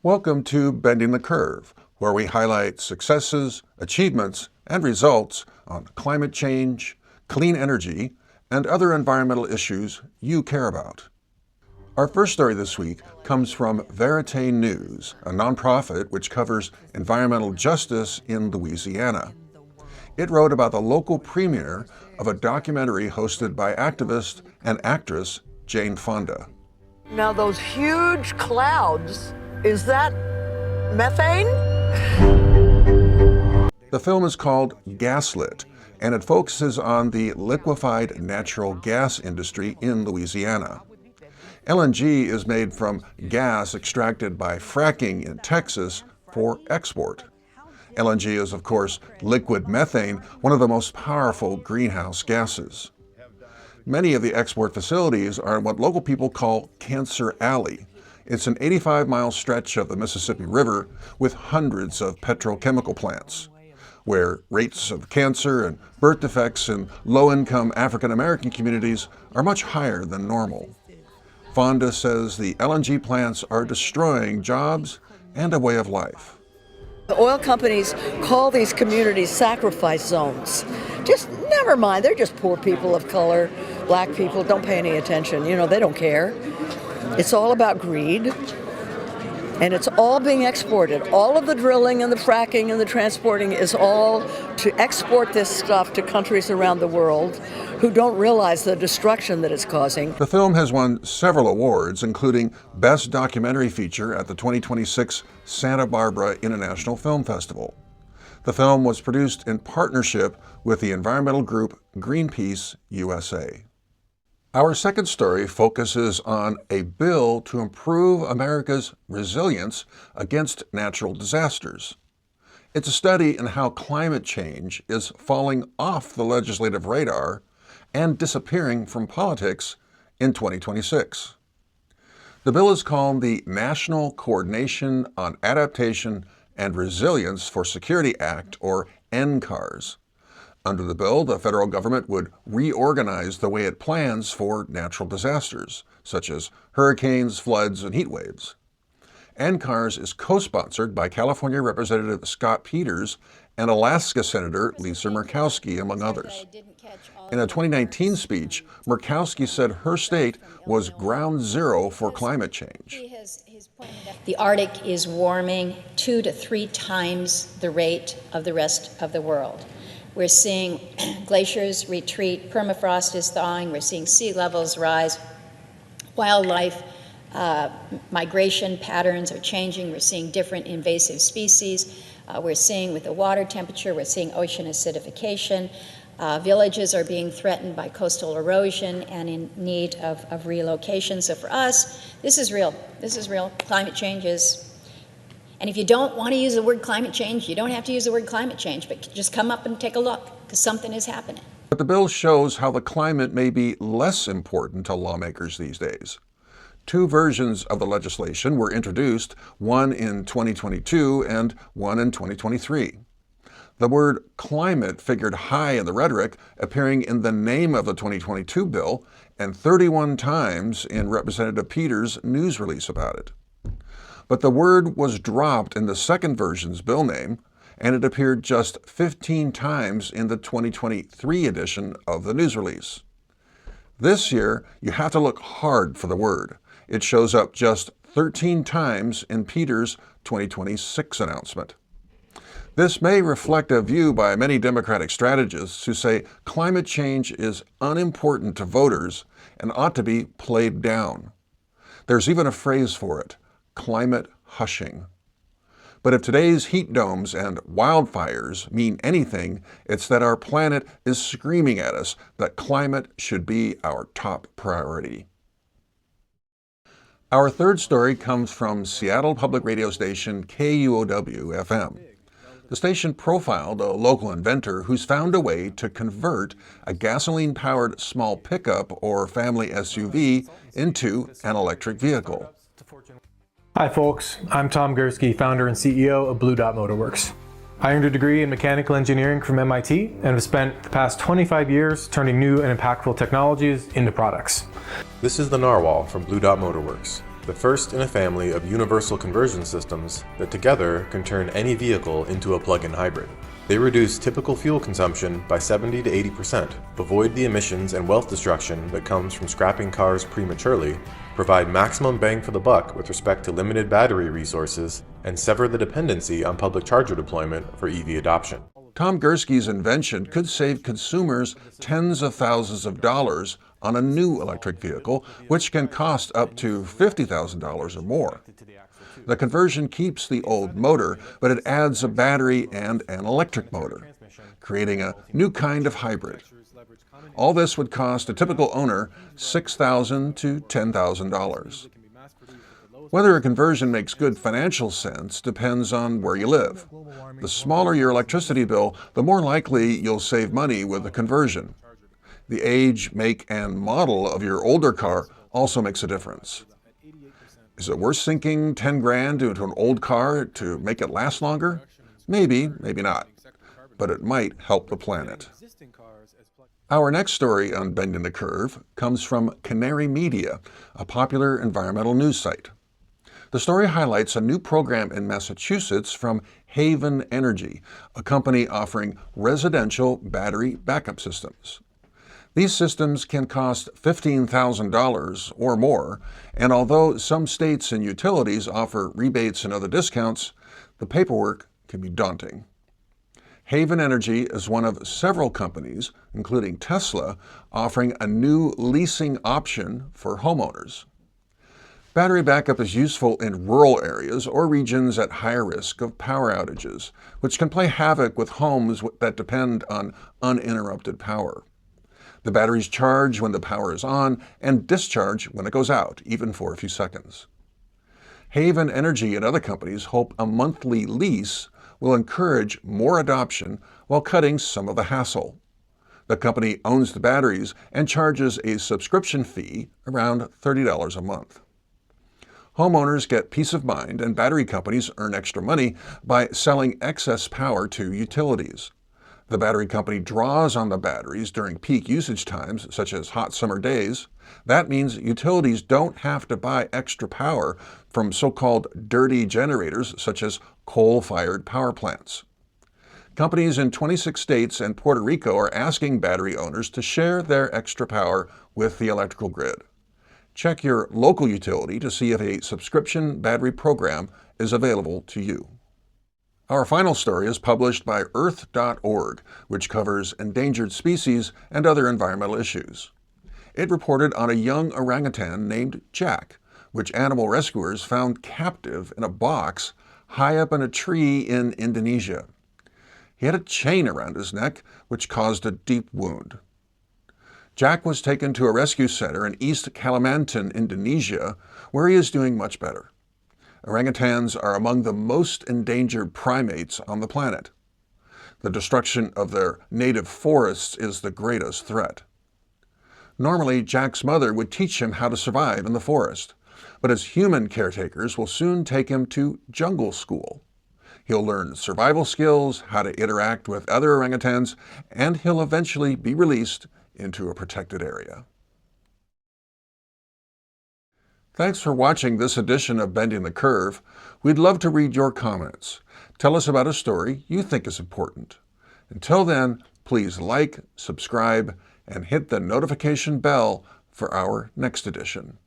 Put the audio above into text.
Welcome to Bending the Curve, where we highlight successes, achievements, and results on climate change, clean energy, and other environmental issues you care about. Our first story this week comes from Verite News, a nonprofit which covers environmental justice in Louisiana. It wrote about the local premiere of a documentary hosted by activist and actress Jane Fonda. Now those huge clouds, is that methane? The film is called Gaslit, and it focuses on the liquified natural gas industry in Louisiana. LNG is made from gas extracted by fracking in Texas for export. LNG is, of course, liquid methane, one of the most powerful greenhouse gases. Many of the export facilities are in what local people call Cancer Alley. It's an 85-mile stretch of the Mississippi River with hundreds of petrochemical plants, where rates of cancer and birth defects in low-income African-American communities are much higher than normal. Fonda says the LNG plants are destroying jobs and a way of life. The oil companies call these communities sacrifice zones. Just never mind, they're just poor people of color, black people, don't pay any attention. They don't care. It's all about greed, and it's all being exported. All of the drilling and the fracking and the transporting is all to export this stuff to countries around the world who don't realize the destruction that it's causing. The film has won several awards, including Best Documentary Feature at the 2026 Santa Barbara International Film Festival. The film was produced in partnership with the environmental group Greenpeace USA. Our second story focuses on a bill to improve America's resilience against natural disasters. It's a study in how climate change is falling off the legislative radar and disappearing from politics in 2026. The bill is called the National Coordination on Adaptation and Resilience for Security Act, or NCARS. Under the bill, the federal government would reorganize the way it plans for natural disasters, such as hurricanes, floods, and heat waves. NCARS is co-sponsored by California Representative Scott Peters and Alaska Senator Lisa Murkowski, among others. In a 2019 speech, Murkowski said her state was ground zero for climate change. The Arctic is warming 2 to 3 times the rate of the rest of the world. We're seeing glaciers retreat, permafrost is thawing, we're seeing sea levels rise, wildlife migration patterns are changing, we're seeing different invasive species, we're seeing with the water temperature, we're seeing ocean acidification, villages are being threatened by coastal erosion and in need of relocation. So for us, this is real. This is real. Climate change is. And if you don't want to use the word climate change, you don't have to use the word climate change, but just come up and take a look, because something is happening. But the bill shows how the climate may be less important to lawmakers these days. 2 versions of the legislation were introduced, one in 2022 and one in 2023. The word climate figured high in the rhetoric, appearing in the name of the 2022 bill and 31 times in Representative Peters' news release about it. But the word was dropped in the second version's bill name, and it appeared just 15 times in the 2023 edition of the news release. This year, you have to look hard for the word. It shows up just 13 times in Peters' 2026 announcement. This may reflect a view by many Democratic strategists who say climate change is unimportant to voters and ought to be played down. There's even a phrase for it: climate hushing. But if today's heat domes and wildfires mean anything, it's that our planet is screaming at us that climate should be our top priority. Our third story comes from Seattle public radio station KUOW-FM. The station profiled a local inventor who's found a way to convert a gasoline-powered small pickup or family SUV into an electric vehicle. Hi folks, I'm Tom Gurski, founder and CEO of Blue Dot Motorworks. I earned a degree in mechanical engineering from MIT and have spent the past 25 years turning new and impactful technologies into products. This is the Narwhal from Blue Dot Motorworks. the first in a family of universal conversion systems that together can turn any vehicle into a plug-in hybrid. They reduce typical fuel consumption by 70 to 80%, avoid the emissions and wealth destruction that comes from scrapping cars prematurely, provide maximum bang for the buck with respect to limited battery resources, and sever the dependency on public charger deployment for EV adoption. Tom Gurski's invention could save consumers tens of thousands of dollars on a new electric vehicle, which can cost up to $50,000 or more. The conversion keeps the old motor, but it adds a battery and an electric motor, creating a new kind of hybrid. All this would cost a typical owner $6,000 to $10,000. Whether a conversion makes good financial sense depends on where you live. The smaller your electricity bill, the more likely you'll save money with the conversion. The age, make, and model of your older car also makes a difference. Is it worth sinking 10 grand into an old car to make it last longer? Maybe, maybe not. But it might help the planet. Our next story on Bending the Curve comes from Canary Media, a popular environmental news site. The story highlights a new program in Massachusetts from Haven Energy, a company offering residential battery backup systems. These systems can cost $15,000 or more, and although some states and utilities offer rebates and other discounts, the paperwork can be daunting. Haven Energy is one of several companies, including Tesla, offering a new leasing option for homeowners. Battery backup is useful in rural areas or regions at higher risk of power outages, which can play havoc with homes that depend on uninterrupted power. The batteries charge when the power is on and discharge when it goes out, even for a few seconds. Haven Energy and other companies hope a monthly lease will encourage more adoption while cutting some of the hassle. The company owns the batteries and charges a subscription fee around $30 a month. Homeowners get peace of mind, and battery companies earn extra money by selling excess power to utilities. The battery company draws on the batteries during peak usage times, such as hot summer days. That means utilities don't have to buy extra power from so-called dirty generators, such as coal-fired power plants. Companies in 26 states and Puerto Rico are asking battery owners to share their extra power with the electrical grid. Check your local utility to see if a subscription battery program is available to you. Our final story is published by Earth.org, which covers endangered species and other environmental issues. It reported on a young orangutan named Jack, which animal rescuers found captive in a box high up in a tree in Indonesia. He had a chain around his neck, which caused a deep wound. Jack was taken to a rescue center in East Kalimantan, Indonesia, where he is doing much better. Orangutans are among the most endangered primates on the planet. The destruction of their native forests is the greatest threat. Normally, Jack's mother would teach him how to survive in the forest, but his human caretakers will soon take him to jungle school. He'll learn survival skills, how to interact with other orangutans, and he'll eventually be released into a protected area. Thanks for watching this edition of Bending the Curve. We'd love to read your comments. Tell us about a story you think is important. Until then, please like, subscribe, and hit the notification bell for our next edition.